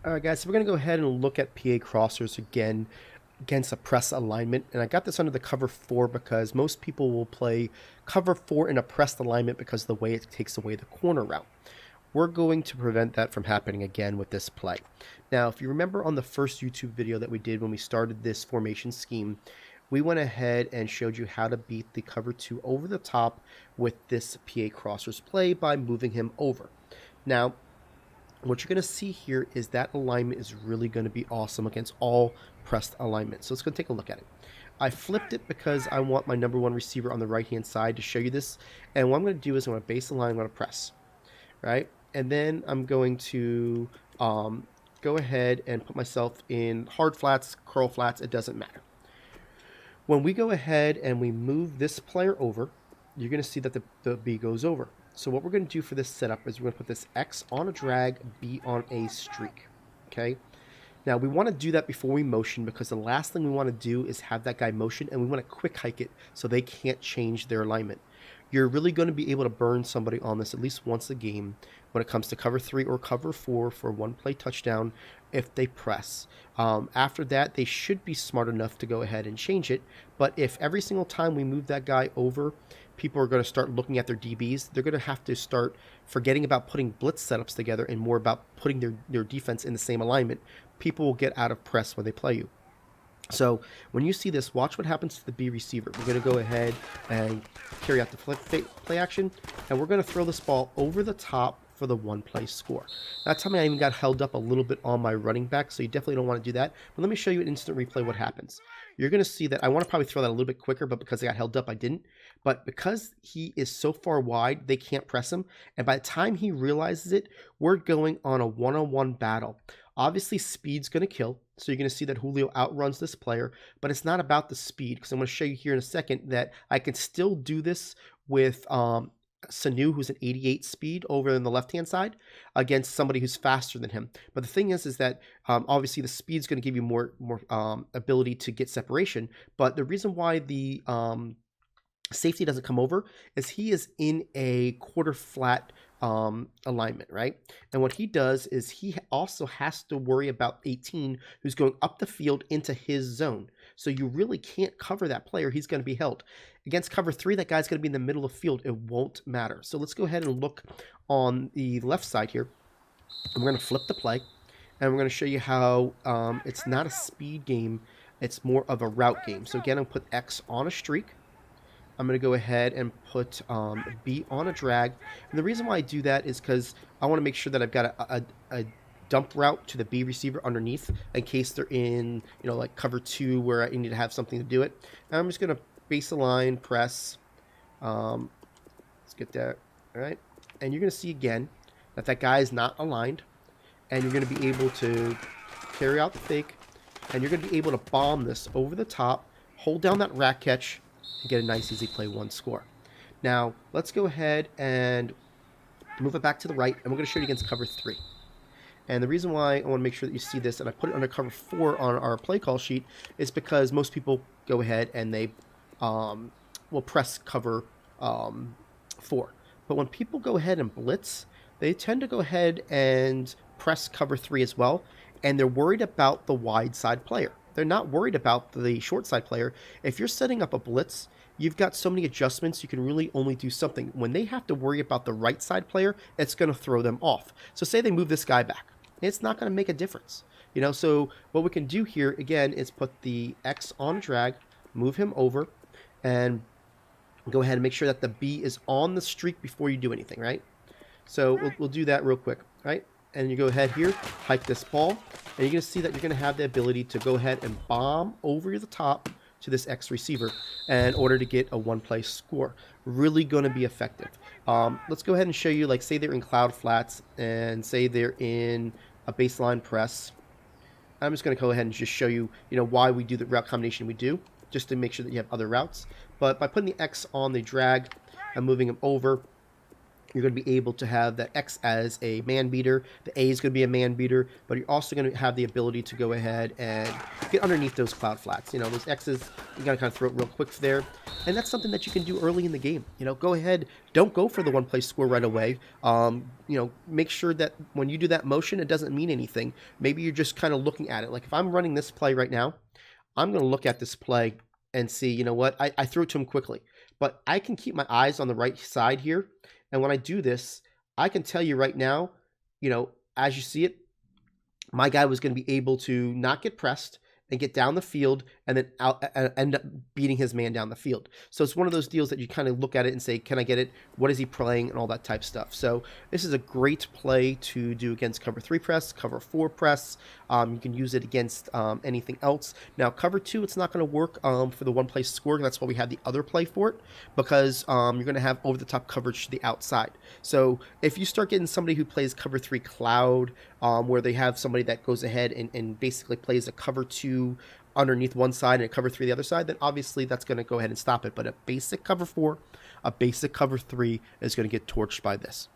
Alright guys, so we're going to go ahead and look at PA crossers again against a press alignment. And I got this under the cover 4 because most people will play cover 4 in a pressed alignment because of the way it takes away the corner route. We're going to prevent that from happening again with this play. Now, if you remember on the first YouTube video that we did when we started this formation scheme, we went ahead and showed you how to beat the cover 2 over the top with this PA crossers play by moving him over. Now, what you're going to see here is that alignment is really going to be awesome against all pressed alignments. So let's go take a look at it. I flipped it because I want my number 1 receiver on the right hand side to show you this. And what I'm going to do is I'm going to base the line, I'm going to press, right? And then I'm going to go ahead and put myself in hard flats, curl flats, it doesn't matter. When we go ahead and we move this player over, you're going to see that the B goes over. So what we're going to do for this setup is we're going to put this X on a drag, B on a streak, okay? Now, we want to do that before we motion because the last thing we want to do is have that guy motion, and we want to quick hike it so they can't change their alignment. You're really going to be able to burn somebody on this at least once a game when it comes to cover 3 or cover 4 for one play touchdown if they press. After that, they should be smart enough to go ahead and change it. But if every single time we move that guy over, people are going to start looking at their DBs, they're going to have to start forgetting about putting blitz setups together and more about putting their defense in the same alignment. People will get out of press when they play you. So when you see this, watch what happens to the B receiver. We're going to go ahead and carry out the play action, and we're going to throw this ball over the top for the one-play score. That time I even got held up a little bit on my running back, so you definitely don't want to do that. But let me show you an instant replay what happens. You're going to see that I want to probably throw that a little bit quicker, but because I got held up, I didn't. But because he is so far wide, they can't press him. And by the time he realizes it, we're going on a one-on-one battle. Obviously, speed's going to kill. So you're going to see that Julio outruns this player, but it's not about the speed because I'm going to show you here in a second that I can still do this with Sanu, who's an 88 speed over on the left-hand side against somebody who's faster than him. But the thing is that obviously the speed's going to give you more ability to get separation. But the reason why the safety doesn't come over is he is in a quarter flat alignment, right? And what he does is he also has to worry about 18 who's going up the field into his zone. So you really can't cover that player. He's going to be held. Against cover 3, that guy's going to be in the middle of the field. It won't matter. So let's go ahead and look on the left side here. And we're going to flip the play. And we're going to show you how it's not a speed game. It's more of a route game. So again, I'm going to put X on a streak. I'm going to go ahead and put B on a drag. And the reason why I do that is because I want to make sure that I've got a dump route to the B receiver underneath in case they're in, like cover 2 where I need to have something to do it. And I'm just going to base the line, press. Let's get that. All right. And you're going to see again that guy is not aligned. And you're going to be able to carry out the fake. And you're going to be able to bomb this over the top, hold down that rack catch, and get a nice easy play 1 score. Now let's go ahead and move it back to the right, and we're going to show you against cover 3. And the reason why I want to make sure that you see this, and I put it under cover 4 on our play call sheet, is because most people go ahead and they will press cover 4. But when people go ahead and blitz, they tend to go ahead and press cover 3 as well, and they're worried about the wide side player. They're not worried about the short side player. If you're setting up a blitz, you've got so many adjustments, you can really only do something. When they have to worry about the right side player, it's going to throw them off. So say they move this guy back. It's not going to make a difference. So what we can do here, again, is put the X on drag, move him over, and go ahead and make sure that the B is on the streak before you do anything, right? So we'll do that real quick, right? And you go ahead here, hike this ball, and you're going to see that you're going to have the ability to go ahead and bomb over the top to this X receiver in order to get a 1-play score. Really going to be effective. Let's go ahead and show you, like, say they're in cloud flats and say they're in a baseline press. I'm just going to go ahead and just show you, why we do the route combination we do, just to make sure that you have other routes. But by putting the X on the drag and moving them over, You're going to be able to have that X as a man beater. The A is going to be a man beater, but you're also going to have the ability to go ahead and get underneath those cloud flats. Those X's, you got to kind of throw it real quick there. And that's something that you can do early in the game. Go ahead. Don't go for the one play score right away. Make sure that when you do that motion, it doesn't mean anything. Maybe you're just kind of looking at it. Like if I'm running this play right now, I'm going to look at this play and see, you know what? I threw it to him quickly. But I can keep my eyes on the right side here. And when I do this, I can tell you right now, as you see it, my guy was going to be able to not get pressed and get down the field and then end up beating his man down the field. So it's one of those deals that you kind of look at it and say, can I get it? What is he playing? And all that type stuff. So this is a great play to do against cover 3 press, cover 4 press. You can use it against anything else. Now, cover 2, it's not going to work for the one play score. That's why we have the other play for it, because you're going to have over-the-top coverage to the outside. So if you start getting somebody who plays cover 3 cloud, where they have somebody that goes ahead and basically plays a cover 2 underneath one side and a cover 3 the other side, then obviously that's going to go ahead and stop it. But a basic cover 4, a basic cover 3 is going to get torched by this.